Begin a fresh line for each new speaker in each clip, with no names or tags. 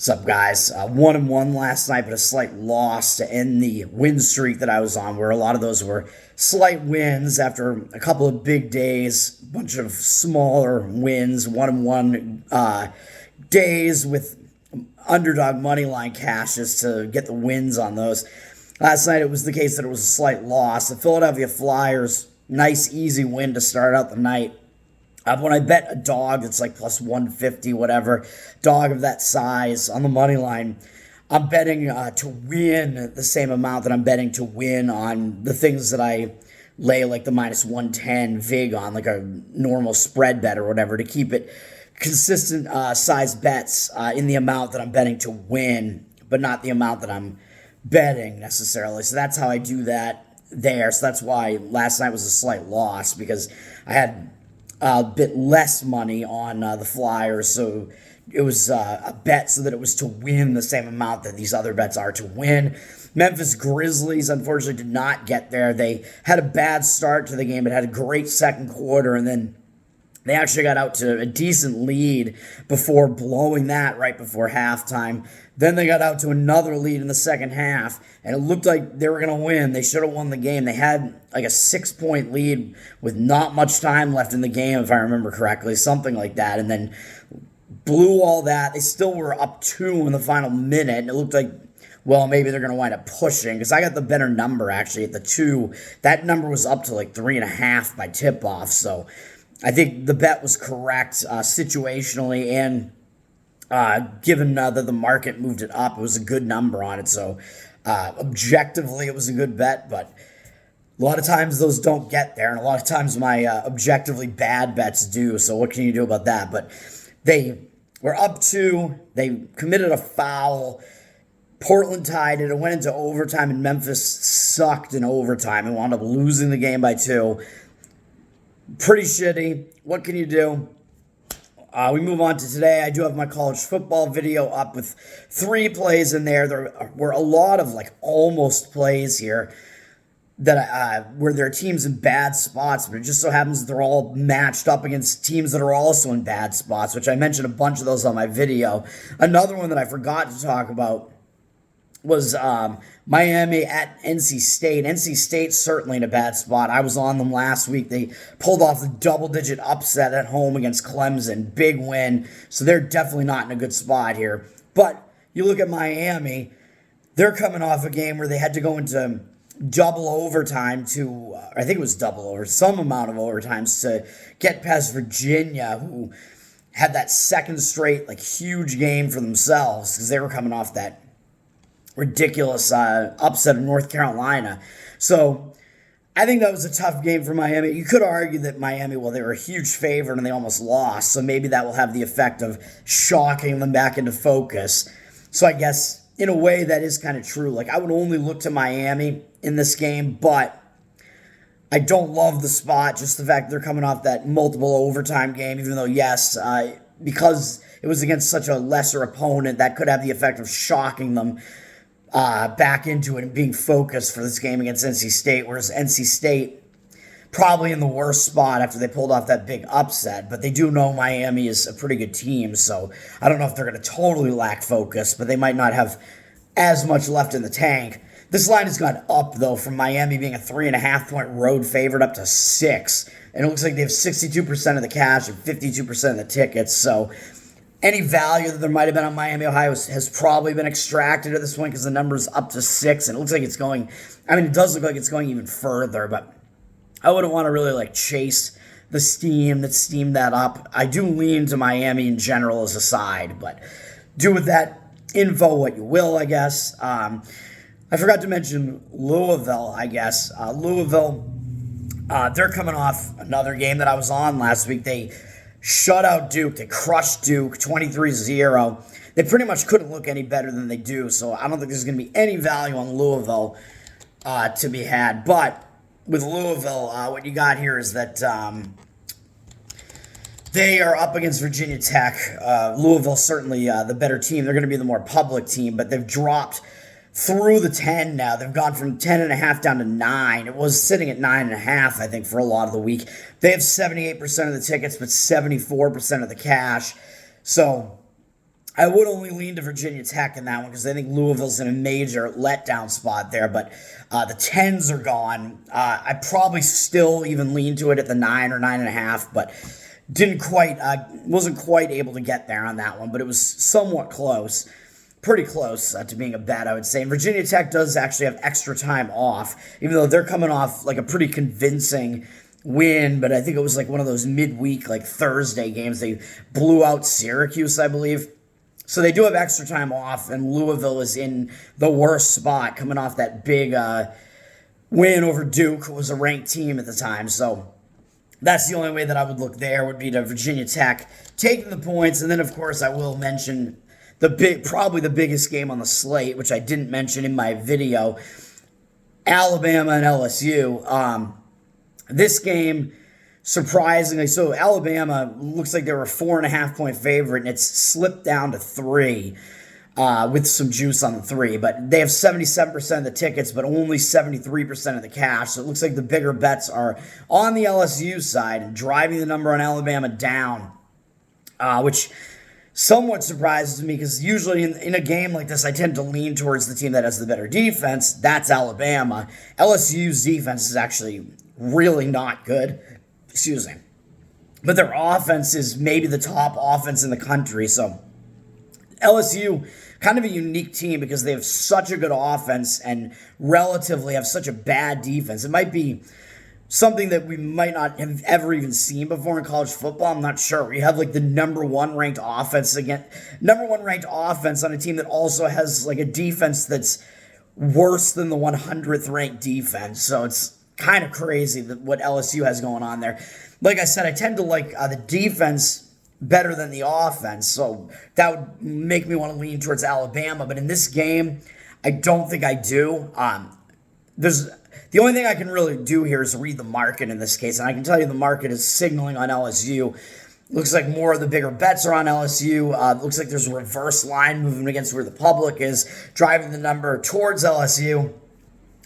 What's up, guys? 1-1 last night, but a slight loss to end the win streak that I was on, where a lot of those were slight wins after a couple of big days, a bunch of smaller wins, 1-1 days with underdog money line cashes to get the wins on those. Last night, it was the case that it was a slight loss. The Philadelphia Flyers, nice, easy win to start out the night. When I bet a dog that's like plus 150, whatever, dog of that size on the money line, I'm betting to win the same amount that I'm betting to win on the things that I lay like the minus 110 VIG on, like a normal spread bet or whatever, to keep it consistent size bets in the amount that I'm betting to win, but not the amount that I'm betting necessarily. So that's how I do that there. So that's why last night was a slight loss, because I had a bit less money on the Flyers, so it was a bet so that it was to win the same amount that these other bets are to win. Memphis Grizzlies, unfortunately, did not get there. They had a bad start to the game, but had a great second quarter, and then they actually got out to a decent lead before blowing that right before halftime. Then they got out to another lead in the second half, and it looked like they were going to win. They should have won the game. They had like a 6-point lead with not much time left in the game, if I remember correctly, something like that, and then blew all that. They still were up 2 in the final minute, and it looked like, well, maybe they're going to wind up pushing, because I got the better number, actually, at the 2. That number was up to like 3.5 by tip-off, so I think the bet was correct situationally, and given that the market moved it up, it was a good number on it. So objectively, it was a good bet, but a lot of times those don't get there, and a lot of times my objectively bad bets do. So what can you do about that? But they were up 2. They committed a foul. Portland tied it. It went into overtime, and Memphis sucked in overtime and wound up losing the game by 2. Pretty shitty. What can you do? We move on to today. I do have my college football video up with 3 plays in there. There were a lot of like almost plays here that where there are teams in bad spots, but it just so happens that they're all matched up against teams that are also in bad spots, which I mentioned a bunch of those on my video. Another one that I forgot to talk about was Miami at NC State. NC State certainly in a bad spot. I was on them last week. They pulled off the double-digit upset at home against Clemson. Big win. So they're definitely not in a good spot here. But you look at Miami, they're coming off a game where they had to go into double overtime to, I think it was double over, some amount of overtimes to get past Virginia, who had that second straight like huge game for themselves, because they were coming off that ridiculous upset of North Carolina. So I think that was a tough game for Miami. You could argue that Miami, well, they were a huge favorite and they almost lost, so maybe that will have the effect of shocking them back into focus. So I guess in a way that is kind of true. Like, I would only look to Miami in this game, but I don't love the spot, just the fact they're coming off that multiple overtime game, even though, yes, because it was against such a lesser opponent, that could have the effect of shocking them back into it and being focused for this game against NC State, whereas NC State probably in the worst spot after they pulled off that big upset, but they do know Miami is a pretty good team, so I don't know if they're going to totally lack focus, but they might not have as much left in the tank. This line has gone up, though, from Miami being a 3.5-point road favorite up to 6, and it looks like they have 62% of the cash and 52% of the tickets, so any value that there might have been on Miami, Ohio has probably been extracted at this point, because the number is up to 6, and it looks like it's going, I mean, it does look like it's going even further, but I wouldn't want to really like chase the steam that steamed that up. I do lean to Miami in general as a side, but do with that info what you will, I guess. I forgot to mention Louisville, I guess. Louisville, they're coming off another game that I was on last week. They shut out Duke. They crushed Duke 23-0. They pretty much couldn't look any better than they do, so I don't think there's going to be any value on Louisville to be had. But with Louisville, what you got here is that they are up against Virginia Tech. Louisville certainly the better team. They're going to be the more public team, but they've dropped through the 10 now. They've gone from 10.5 down to 9. It was sitting at 9.5, I think, for a lot of the week. They have 78% of the tickets, but 74% of the cash. So I would only lean to Virginia Tech in that one because I think Louisville's in a major letdown spot there, but the 10s are gone. I probably still even lean to it at the 9 or 9.5, but wasn't quite able to get there on that one, but it was somewhat close. Pretty close to being a bet, I would say. And Virginia Tech does actually have extra time off, even though they're coming off like a pretty convincing win, but I think it was like one of those midweek, like Thursday games. They blew out Syracuse, I believe. So they do have extra time off, and Louisville is in the worst spot, coming off that big win over Duke, who was a ranked team at the time. So that's the only way that I would look there, would be to Virginia Tech taking the points. And then, of course, I will mention probably the biggest game on the slate, which I didn't mention in my video, Alabama and LSU. This game, surprisingly, so Alabama looks like they were a 4.5-point favorite, and it's slipped down to 3 with some juice on the 3. But they have 77% of the tickets, but only 73% of the cash. So it looks like the bigger bets are on the LSU side and driving the number on Alabama down, which somewhat surprises me because usually in a game like this, I tend to lean towards the team that has the better defense. That's Alabama. LSU's defense is actually really not good. Excuse me. But their offense is maybe the top offense in the country. So LSU, kind of a unique team because they have such a good offense and relatively have such a bad defense. It might be something that we might not have ever even seen before in college football. I'm not sure. We have like the number one ranked offense on a team that also has like a defense that's worse than the 100th ranked defense. So it's kind of crazy what LSU has going on there. Like I said, I tend to like the defense better than the offense, so that would make me want to lean towards Alabama. But in this game, I don't think I do. The only thing I can really do here is read the market in this case, and I can tell you the market is signaling on LSU. Looks like more of the bigger bets are on LSU. Looks like there's a reverse line moving against where the public is, driving the number towards LSU.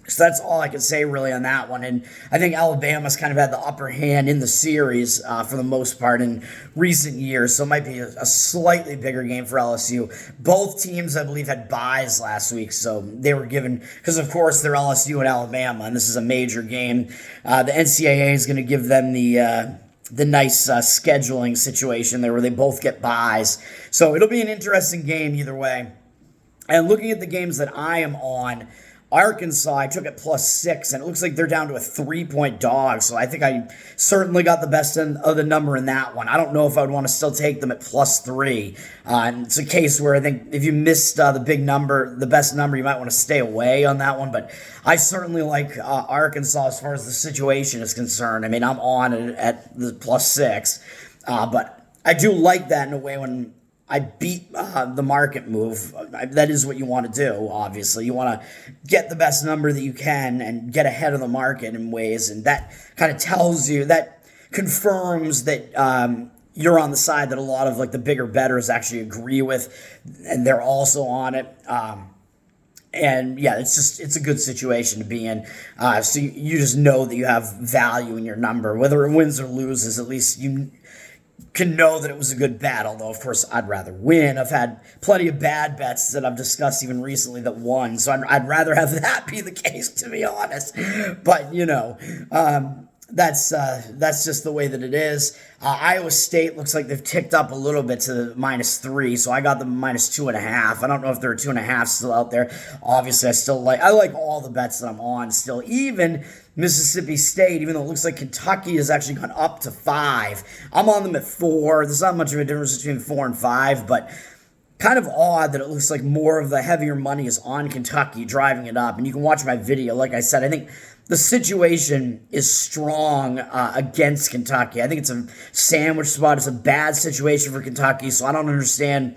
So that's all I can say really on that one. And I think Alabama's kind of had the upper hand in the series for the most part in recent years. So it might be a slightly bigger game for LSU. Both teams, I believe, had buys last week. So they were given, because of course they're LSU and Alabama, and this is a major game. The NCAA is going to give them the nice scheduling situation there where they both get buys. So it'll be an interesting game either way. And looking at the games that I am on, Arkansas, I took it +6, and it looks like they're down to a 3-point dog, so I think I certainly got the best of the number in that one. I don't know if I would want to still take them at +3. And it's a case where I think if you missed the big number, the best number, you might want to stay away on that one, but I certainly like Arkansas as far as the situation is concerned. I mean, I'm on it at the +6, but I do like that in a way when I beat the market move. That is what you want to do, obviously. You want to get the best number that you can and get ahead of the market in ways, and that kind of tells you, that confirms that you're on the side that a lot of like the bigger bettors actually agree with, and they're also on it. And yeah, it's a good situation to be in. So you just know that you have value in your number. Whether it wins or loses, at least you can know that it was a good bet, although, of course, I'd rather win. I've had plenty of bad bets that I've discussed even recently that won, so I'd rather have that be the case, to be honest. But, that's just the way that it is. Iowa State looks like they've ticked up a little bit to -3, so I got them -2.5. I don't know if there are 2.5 still out there. Obviously, I like all the bets that I'm on still, even Mississippi State, even though it looks like Kentucky has actually gone up to 5. I'm on them at 4. There's not much of a difference between 4 and 5, but kind of odd that it looks like more of the heavier money is on Kentucky driving it up. And you can watch my video. Like I said, I think the situation is strong against Kentucky. I think it's a sandwich spot. It's a bad situation for Kentucky, so I don't understand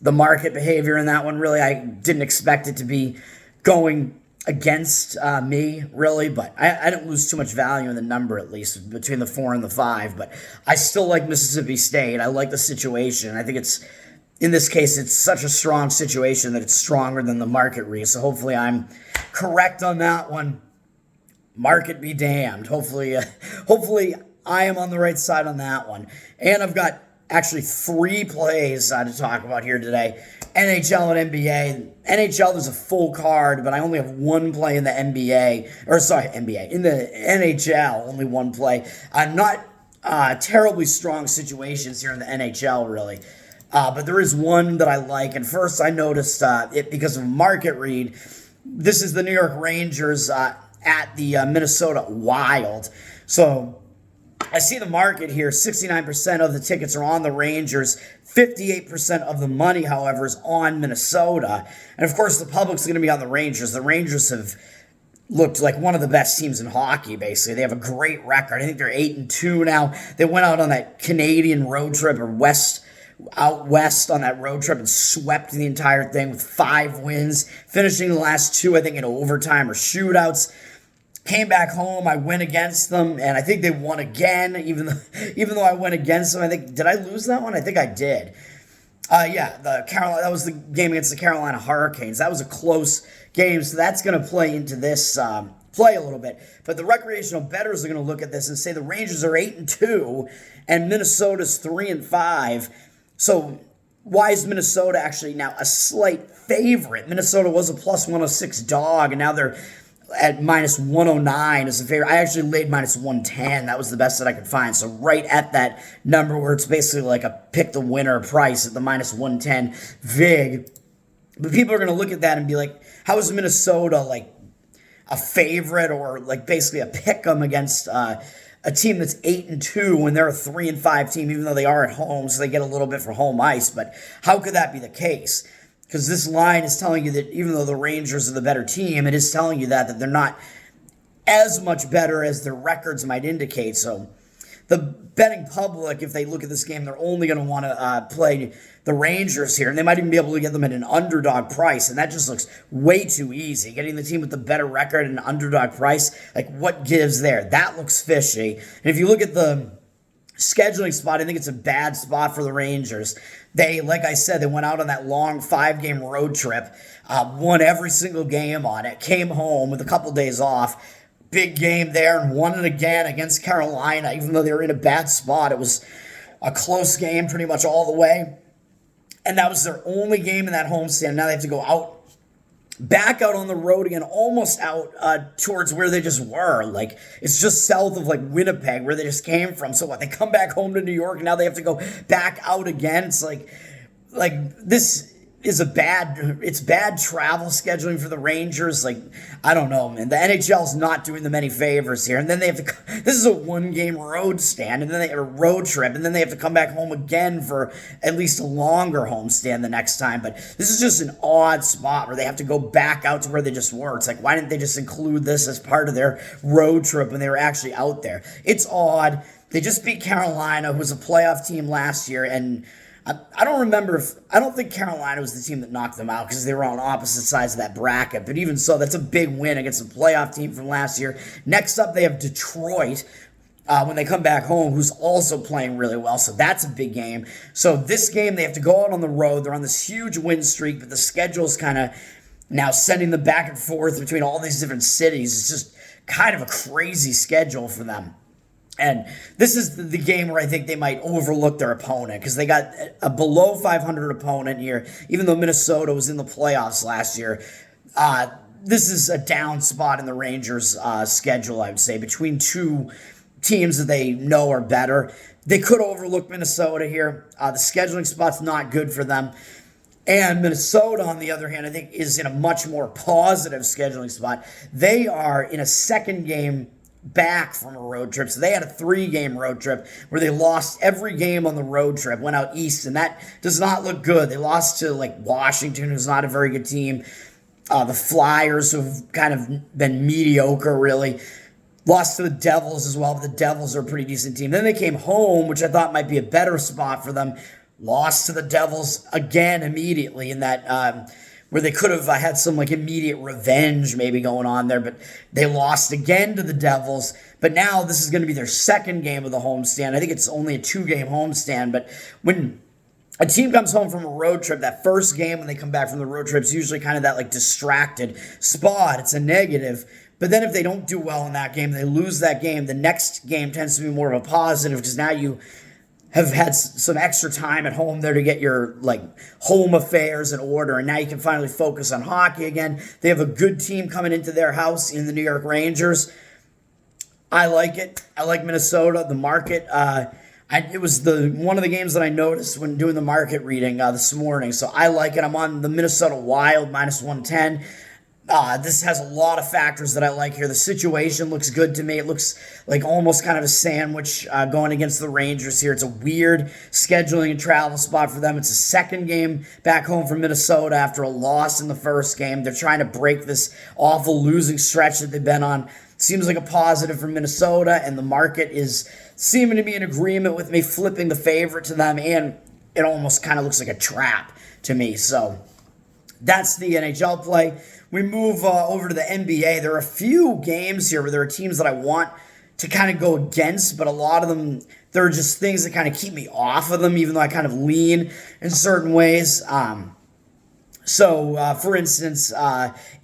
the market behavior in that one, really. I didn't expect it to be going against me, really, but I didn't lose too much value in the number, at least, between the 4 and the 5, but I still like Mississippi State. I like the situation. I think in this case, it's such a strong situation that it's stronger than the market read, so hopefully I'm correct on that one. Market be damned. Hopefully I am on the right side on that one. And I've got actually three plays to talk about here today. NHL and NBA. NHL, there's a full card, but I only have one play in the NBA, or sorry, NBA. In the NHL, only one play. Not terribly strong situations here in the NHL, really. But there is one that I like. And first, I noticed it because of market read. This is the New York Rangers at the Minnesota Wild. So I see the market here. 69% of the tickets are on the Rangers. 58% of the money, however, is on Minnesota. And of course, the public's going to be on the Rangers. The Rangers have looked like one of the best teams in hockey, basically. They have a great record. I think they're 8-2 now. They went out on that Canadian road trip, or out west on that road trip, and swept the entire thing with 5 wins, finishing the last 2, I think, in overtime or shootouts. Came back home, I went against them, and I think they won again, even though I went against them. I think, did I lose that one? I think I did. That was the game against the Carolina Hurricanes. That was a close game, so that's going to play into this play a little bit. But the recreational bettors are going to look at this and say the Rangers are 8-2, and Minnesota's 3-5. So why is Minnesota actually now a slight favorite? Minnesota was a plus 106 dog, and now they're at minus 109 as a favorite. I actually laid minus 110. That was the best that I could find. So right at that number where it's basically like a pick the winner price at the minus 110 VIG. But people are going to look at that and be like, how is Minnesota like a favorite or like basically a pick 'em against a team that's 8-2 when they're a 3-5 team, even though they are at home, so they get a little bit for home ice. But how could that be the case? Because this line is telling you that even though the Rangers are the better team, it is telling you that they're not as much better as their records might indicate. So the betting public, if they look at this game, they're only going to want to play the Rangers here. And they might even be able to get them at an underdog price. And that just looks way too easy. Getting the team with the better record at an underdog price, like what gives there? That looks fishy. And if you look at the scheduling spot, I think it's a bad spot for the Rangers. They, like I said, they went out on that long 5-game road trip, won every single game on it, came home with a couple days off, big game there, and won it again against Carolina, even though they were in a bad spot. It was a close game pretty much all the way, and that was their only game in that homestand. Now they have to go back out on the road again, almost out towards where they just were. Like, it's just south of, like, Winnipeg, where they just came from. So what, they come back home to New York, and now they have to go back out again? It's like this is it's bad travel scheduling for the Rangers. Like, I don't know, man. The NHL's not doing them any favors here. And then they have to, this is a 1-game road stand, and then they have a road trip, and then they have to come back home again for at least a longer home stand the next time. But this is just an odd spot where they have to go back out to where they just were. It's like, why didn't they just include this as part of their road trip when they were actually out there? It's odd. They just beat Carolina, who was a playoff team last year, and I don't think Carolina was the team that knocked them out because they were on opposite sides of that bracket. But even so, that's a big win against a playoff team from last year. Next up, they have Detroit when they come back home, who's also playing really well. So that's a big game. So this game, they have to go out on the road. They're on this huge win streak, but the schedule's kind of now sending them back and forth between all these different cities. It's just kind of a crazy schedule for them. And this is the game where I think they might overlook their opponent because they got a below 500 opponent here, even though Minnesota was in the playoffs last year. This is a down spot in the Rangers' schedule, I would say, between two teams that they know are better. They could overlook Minnesota here. The scheduling spot's not good for them. And Minnesota, on the other hand, I think is in a much more positive scheduling spot. They are in a second game back from a road trip. So they had a 3-game road trip where they lost every game on the road trip, went out east, and that does not look good. They lost to like Washington, who's not a very good team. The Flyers, who've kind of been mediocre, really. Lost to the Devils as well, but the Devils are a pretty decent team. Then they came home, which I thought might be a better spot for them. Lost to the Devils again immediately in that where they could have had some like immediate revenge maybe going on there, but they lost again to the Devils. But now this is going to be their second game of the homestand. I think it's only a 2-game homestand, but when a team comes home from a road trip, that first game when they come back from the road trip is usually kind of that like distracted spot. It's a negative. But then if they don't do well in that game, they lose that game, the next game tends to be more of a positive because now you have had some extra time at home there to get your like home affairs in order, and now you can finally focus on hockey again. They have a good team coming into their house in the New York Rangers. I like it. I like Minnesota. The market. It was one of the games that I noticed when doing the market reading this morning. So I like it. I'm on the Minnesota Wild -110. This has a lot of factors that I like here. The situation looks good to me. It looks like almost kind of a sandwich going against the Rangers here. It's a weird scheduling and travel spot for them. It's a second game back home from Minnesota after a loss in the first game. They're trying to break this awful losing stretch that they've been on. Seems like a positive for Minnesota, and the market is seeming to be in agreement with me flipping the favorite to them, and it almost kind of looks like a trap to me. So that's the NHL play. We move over to the NBA. There are a few games here where there are teams that I want to kind of go against, but a lot of them, there are just things that kind of keep me off of them, even though I kind of lean in certain ways. For instance,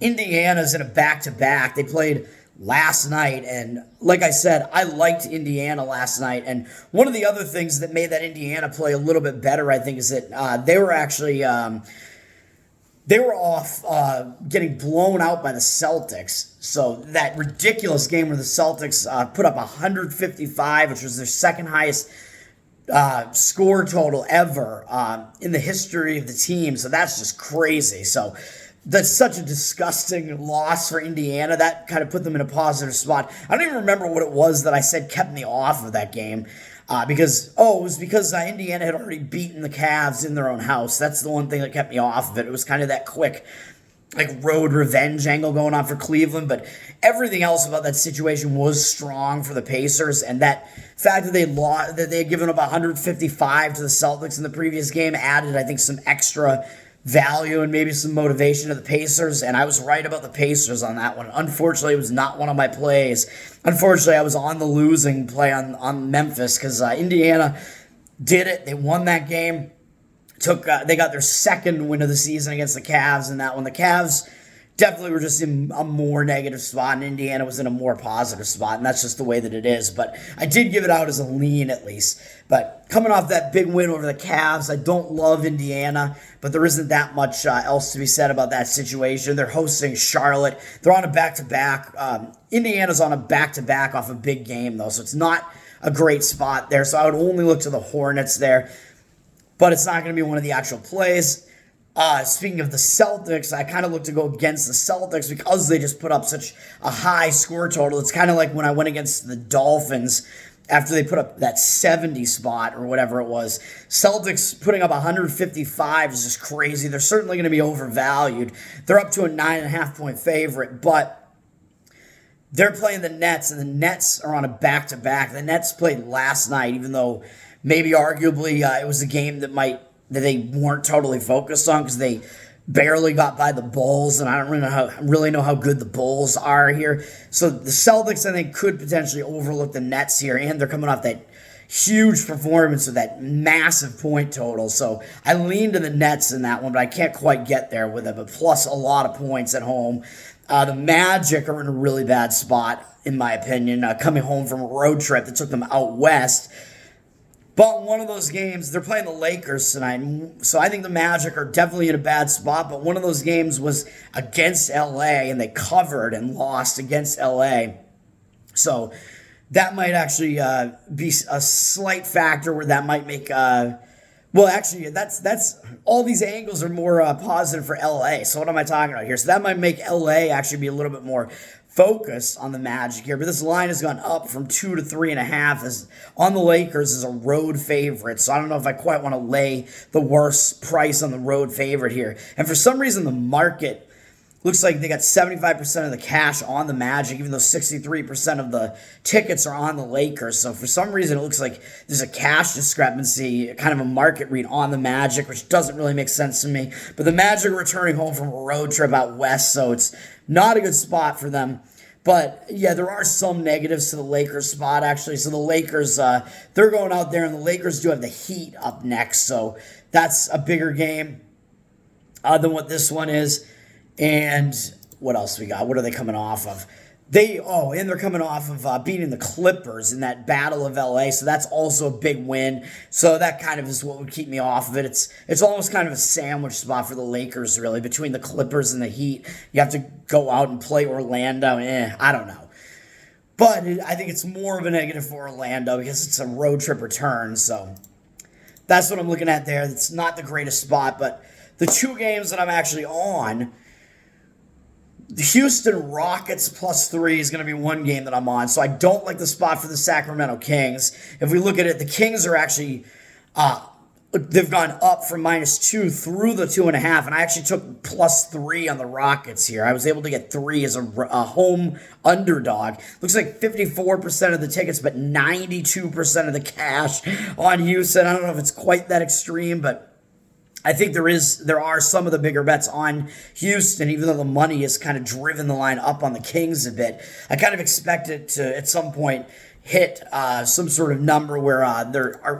Indiana's in a back-to-back. They played last night, and like I said, I liked Indiana last night, and one of the other things that made that Indiana play a little bit better, I think, is that they were actually they were off getting blown out by the Celtics. So that ridiculous game where the Celtics put up 155, which was their second highest score total ever in the history of the team. So that's just crazy. So that's such a disgusting loss for Indiana. That kind of put them in a positive spot. I don't even remember what it was that I said kept me off of that game. It was because Indiana had already beaten the Cavs in their own house. That's the one thing that kept me off of it. It was kind of that quick, like, road revenge angle going on for Cleveland. But everything else about that situation was strong for the Pacers. And that fact that they had given up 155 to the Celtics in the previous game added, I think, some extra value and maybe some motivation to the Pacers, and I was right about the Pacers on that one. Unfortunately, it was not one of my plays. Unfortunately, I was on the losing play on Memphis because Indiana did it. They won that game. They got their second win of the season against the Cavs in that one. The Cavs definitely were just in a more negative spot, and Indiana was in a more positive spot, and that's just the way that it is. But I did give it out as a lean, at least. But coming off that big win over the Cavs, I don't love Indiana, but there isn't that much else to be said about that situation. They're hosting Charlotte. They're on a back-to-back. Indiana's on a back-to-back off a big game, though, so it's not a great spot there. So I would only look to the Hornets there, but it's not going to be one of the actual plays. Speaking of the Celtics, I kind of look to go against the Celtics because they just put up such a high score total. It's kind of like when I went against the Dolphins after they put up that 70 spot or whatever it was. Celtics putting up 155 is just crazy. They're certainly going to be overvalued. They're up to a 9.5-point favorite, but they're playing the Nets, and the Nets are on a back-to-back. The Nets played last night, even though maybe arguably it was a game that they weren't totally focused on because they barely got by the Bulls, and I don't really know how good the Bulls are here. So the Celtics, I think, could potentially overlook the Nets here, and they're coming off that huge performance with that massive point total. So I lean to the Nets in that one, but I can't quite get there with it, but plus a lot of points at home. The Magic are in a really bad spot, in my opinion, coming home from a road trip that took them out west. But one of those games, they're playing the Lakers tonight, so I think the Magic are definitely in a bad spot, but one of those games was against LA, and they covered and lost against LA. So that might actually be a slight factor where that might make... that's all these angles are more positive for LA, so what am I talking about here? So that might make LA actually be a little bit more focus on the Magic here, but this line has gone up from 2 to 3.5 as on the Lakers as a road favorite. So I don't know if I quite want to lay the worst price on the road favorite here. And for some reason, the market looks like they got 75% of the cash on the Magic, even though 63% of the tickets are on the Lakers. So for some reason, it looks like there's a cash discrepancy, kind of a market read on the Magic, which doesn't really make sense to me. But the Magic are returning home from a road trip out west, so it's not a good spot for them. But, yeah, there are some negatives to the Lakers spot, actually. So the Lakers, they're going out there, and the Lakers do have the Heat up next. So that's a bigger game than what this one is. And what else we got? What are they coming off of? And they're coming off of beating the Clippers in that Battle of LA, so that's also a big win. So that kind of is what would keep me off of it. It's almost kind of a sandwich spot for the Lakers, really, between the Clippers and the Heat. You have to go out and play Orlando. I don't know. But I think it's more of a negative for Orlando because it's a road trip return, so that's what I'm looking at there. It's not the greatest spot, but the two games that I'm actually on, the Houston Rockets +3 is going to be one game that I'm on. So I don't like the spot for the Sacramento Kings. If we look at it, the Kings are actually, they've gone up from -2 through the 2.5. And I actually took +3 on the Rockets here. I was able to get 3 as a home underdog. Looks like 54% of the tickets, but 92% of the cash on Houston. I don't know if it's quite that extreme, but I think there are some of the bigger bets on Houston, even though the money has kind of driven the line up on the Kings a bit. I kind of expect it to, at some point, hit some sort of number where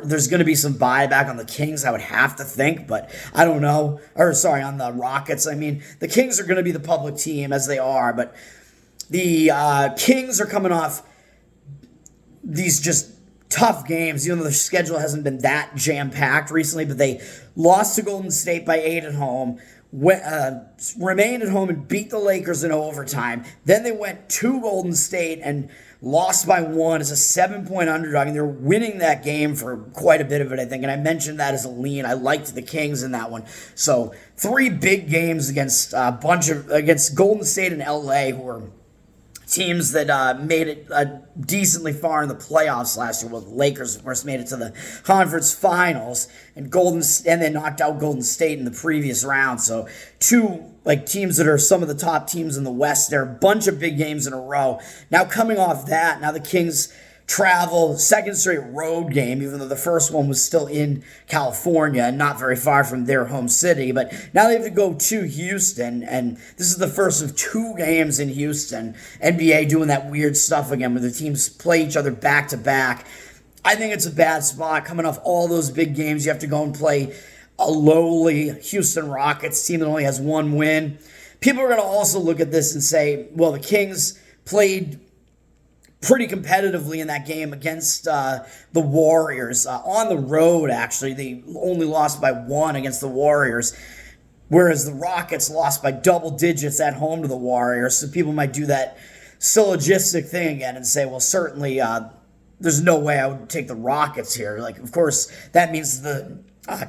there's going to be some buyback on the Kings, I would have to think, but I don't know. Or, sorry, on the Rockets. I mean, the Kings are going to be the public team, as they are, but the Kings are coming off these just tough games, even though their schedule hasn't been that jam-packed recently, but they lost to Golden State by 8 at home, remained at home and beat the Lakers in overtime. Then they went to Golden State and lost by 1 as a 7-point underdog, and they're winning that game for quite a bit of it, I think, and I mentioned that as a lean. I liked the Kings in that one. So 3 big games against against Golden State and LA, who are teams that made it decently far in the playoffs last year. Well, the Lakers, of course, made it to the conference finals, and they knocked out Golden State in the previous round. So 2 teams that are some of the top teams in the West. There are a bunch of big games in a row. Now coming off that, now the Kings travel, second straight road game, even though the first one was still in California and not very far from their home city. But now they have to go to Houston, and this is the first of 2 games in Houston. NBA doing that weird stuff again where the teams play each other back to back. I think it's a bad spot. Coming off all those big games, you have to go and play a lowly Houston Rockets team that only has 1 win. People are going to also look at this and say, well, the Kings played pretty competitively in that game against the Warriors. On the road, actually, they only lost by 1 against the Warriors, whereas the Rockets lost by double digits at home to the Warriors. So people might do that syllogistic thing again and say, well, certainly there's no way I would take the Rockets here. Of course, that means the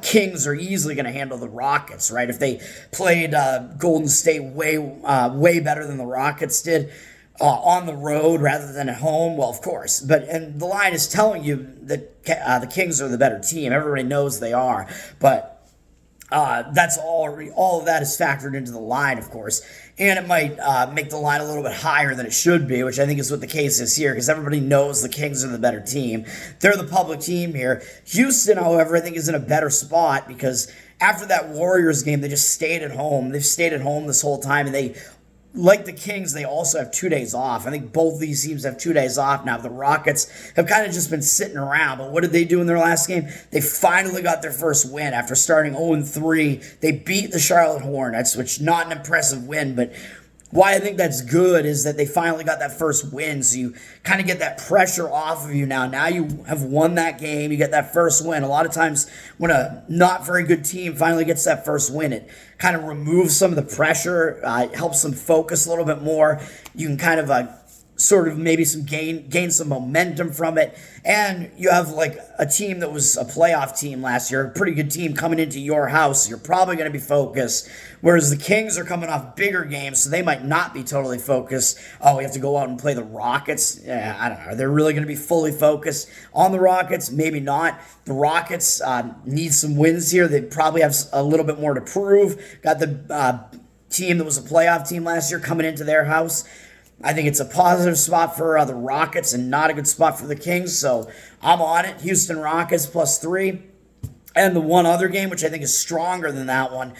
Kings are easily going to handle the Rockets, right? If they played Golden State way better than the Rockets did, on the road rather than at home, well, of course. And the line is telling you that the Kings are the better team. Everybody knows they are. But that's all of that is factored into the line, of course. And it might make the line a little bit higher than it should be, which I think is what the case is here, because everybody knows the Kings are the better team. They're the public team here. Houston, however, I think is in a better spot because after that Warriors game, they just stayed at home. They've stayed at home this whole time, and they, like the Kings, they also have 2 days off. I think both these teams have 2 days off now. The Rockets have kind of just been sitting around. But what did they do in their last game? They finally got their first win after starting 0-3. They beat the Charlotte Hornets, which not an impressive win, but why I think that's good is that they finally got that first win, so you kind of get that pressure off of you now. Now you have won that game, you get that first win. A lot of times when a not very good team finally gets that first win, it kind of removes some of the pressure, helps them focus a little bit more. You can kind of sort of maybe gain some momentum from it. And you have a team that was a playoff team last year, a pretty good team coming into your house. So you're probably going to be focused. Whereas the Kings are coming off bigger games, so they might not be totally focused. Oh, we have to go out and play the Rockets. Yeah, I don't know. Are they really going to be fully focused on the Rockets? Maybe not. The Rockets need some wins here. They probably have a little bit more to prove. Got the team that was a playoff team last year coming into their house. I think it's a positive spot for the Rockets and not a good spot for the Kings, so I'm on it. Houston Rockets +3. And the one other game, which I think is stronger than that one,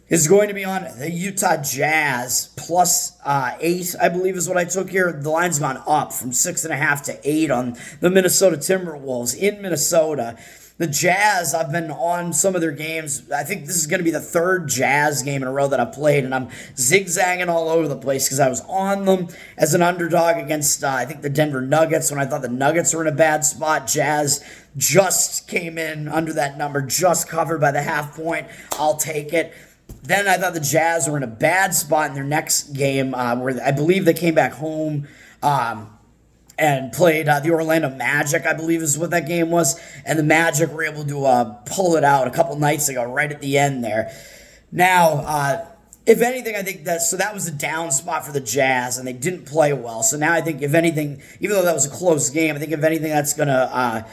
is going to be on the Utah Jazz +8, I believe is what I took here. The line's gone up from 6.5 to 8 on the Minnesota Timberwolves in Minnesota. The Jazz, I've been on some of their games. I think this is going to be the third Jazz game in a row that I've played, and I'm zigzagging all over the place because I was on them as an underdog against, I think, the Denver Nuggets when I thought the Nuggets were in a bad spot. Jazz just came in under that number, just covered by the half point. I'll take it. Then I thought the Jazz were in a bad spot in their next game where I believe they came back home. And played the Orlando Magic, I believe is what that game was. And the Magic were able to pull it out a couple nights ago, right at the end there. Now, if anything, I think that was a down spot for the Jazz, and they didn't play well. So now I think, if anything, even though that was a close game, I think if anything, that's going to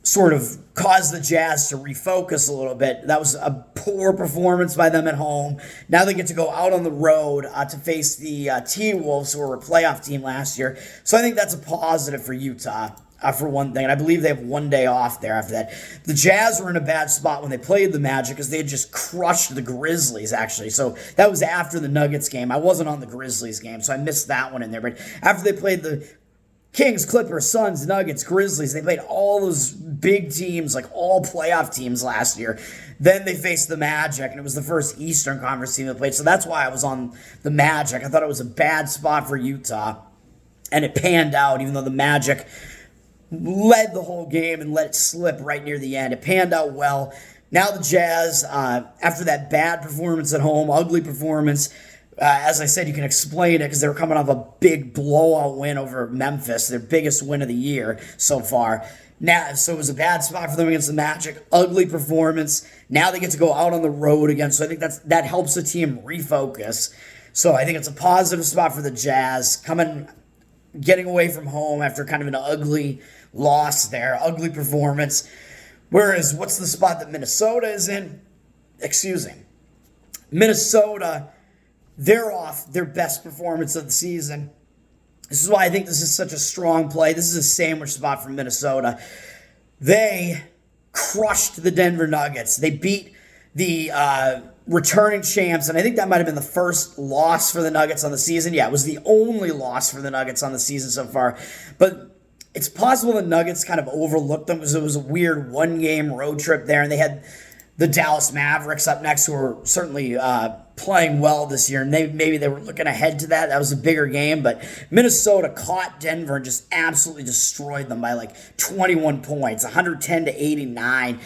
sort of cause the Jazz to refocus a little bit. That was a poor performance by them at home. Now they get to go out on the road to face the T-Wolves, who were a playoff team last year. So I think that's a positive for Utah, for one thing. And I believe they have 1 day off there after that. The Jazz were in a bad spot when they played the Magic because they had just crushed the Grizzlies, actually. So that was after the Nuggets game. I wasn't on the Grizzlies game, so I missed that one in there. But after they played the Kings, Clippers, Suns, Nuggets, Grizzlies. They played all those big teams, like all playoff teams last year. Then they faced the Magic, and it was the first Eastern Conference team that played. So that's why I was on the Magic. I thought it was a bad spot for Utah, and it panned out, even though the Magic led the whole game and let it slip right near the end. It panned out well. Now the Jazz, after that bad performance at home, ugly performance, as I said, you can explain it because they were coming off a big blowout win over Memphis, their biggest win of the year so far. Now, so it was a bad spot for them against the Magic. Ugly performance. Now they get to go out on the road again, so I think that helps the team refocus. So I think it's a positive spot for the Jazz, getting away from home after kind of an ugly loss there, ugly performance. Whereas, what's the spot that Minnesota is in? Minnesota, they're off their best performance of the season. This is why I think this is such a strong play. This is a sandwich spot for Minnesota. They crushed the Denver Nuggets. They beat the returning champs, and I think that might have been the first loss for the Nuggets on the season. Yeah, it was the only loss for the Nuggets on the season so far. But it's possible the Nuggets kind of overlooked them because it was a weird one-game road trip there, and they had the Dallas Mavericks up next, who are certainly playing well this year, and maybe they were looking ahead to that. That was a bigger game, but Minnesota caught Denver and just absolutely destroyed them by like 21 points, 110-89.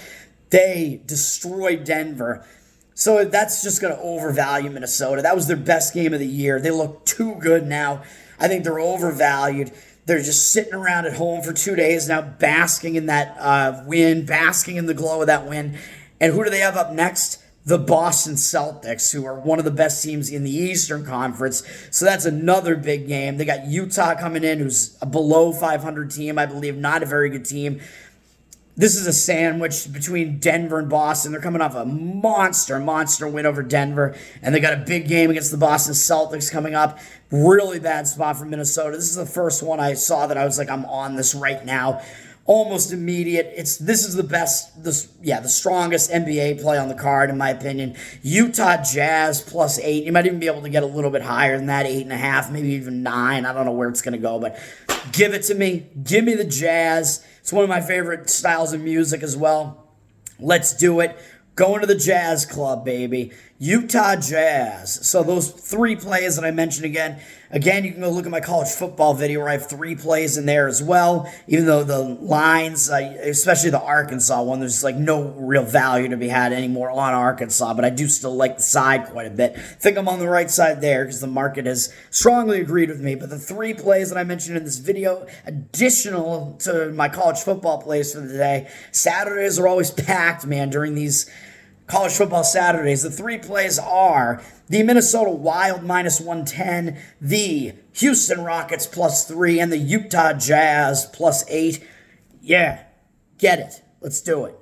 They destroyed Denver. So that's just going to overvalue Minnesota. That was their best game of the year. They look too good now. I think they're overvalued. They're just sitting around at home for 2 days now, basking in that win, basking in the glow of that win. And who do they have up next? The Boston Celtics, who are one of the best teams in the Eastern Conference. So that's another big game. They got Utah coming in, who's a below 500 team, I believe, not a very good team. This is a sandwich between Denver and Boston. They're coming off a monster win over Denver, and they got a big game against the Boston Celtics coming up. Really bad spot for Minnesota. This is the first one I saw that I was like, I'm on this right now. Almost immediate. This is the strongest NBA play on the card, in my opinion. Utah Jazz +8. You might even be able to get a little bit higher than that, 8.5, maybe even 9. I don't know where it's going to go, but give it to me. Give me the Jazz. It's one of my favorite styles of music as well. Let's do it. Going to the Jazz Club, baby. Utah Jazz. So those 3 plays that I mentioned again, you can go look at my college football video where I have 3 plays in there as well. Even though the lines, especially the Arkansas one, there's like no real value to be had anymore on Arkansas, but I do still like the side quite a bit. I think I'm on the right side there because the market has strongly agreed with me. But the 3 plays that I mentioned in this video, additional to my college football plays for the day, Saturdays are always packed, man, during these college football Saturdays. The 3 plays are the Minnesota Wild -110, the Houston Rockets +3, and the Utah Jazz +8. Yeah, get it. Let's do it.